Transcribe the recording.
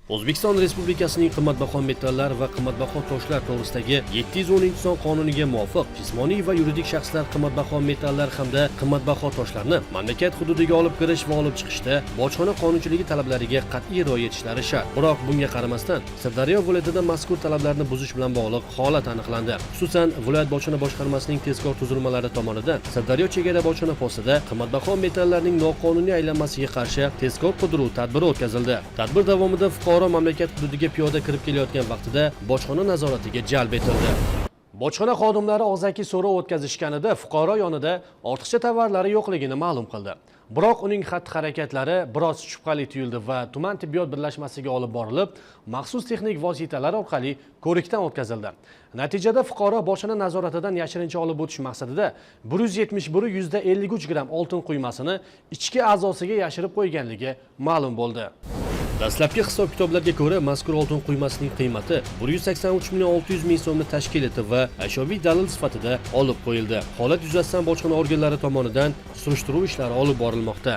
O'zbekiston Respublikasining qimmatbaho metallar va qimmatbaho toshlar to'g'risidagi 710-son qonuniga muvofiq jismoniy va yuridik shaxslar qimmatbaho metallar hamda qimmatbaho toshlarni mamlakat hududiga olib kirish va olib chiqishda bojxona qonunchiligi talablariga qat'iy rioya etishlari shart. Biroq bunga qaramasdan Sirdaryo viloyatida mazkur talablarni buzish bilan bog'liq holat aniqlandi. Xususan, viloyat bojxona boshqarmasining tezkor tuzilmalari tomonidan Sirdaryo chegara bojxona postida qimmatbaho metallarning noqonuniy aylanmasiga qarshi tezkor qidiruv tadbiri o'tkazildi. Tadbir davomida fuqaro mamlakat hududiga piyoda kirib kelayotgan vaqtida bojxona nazoratiga jalb etildi. Bojxona xodimlari og'zaki so'rov o'tkazishganida fuqaro yonida ortiqcha tovarlari yo'qligini ma'lum qildi. Biroq uning xatti-harakatlari biroz shubhali tuyuldi va tuman tibbiyot birlashmasiga olib borilib, maxsus texnik vositalar orqali ko'rikdan o'tkazildi. Natijada fuqaro bojxona nazoratidan yashirincha olib o'tish maqsadida 171.53 gram oltin quymasini ichki a'zosiga yashirib qo'yganligi ma'lum bo'ldi. Dastlabki hisob-kitoblarga ko'ra, mazkur oltin quymasining qiymati 183.600.000 so'mni tashkil etdi va ashyoviy dalil sifatida olib qo'yildi. Holat yuzasidan bojxona organlari tomonidan surishtiruv ishlari olib borilmoqda.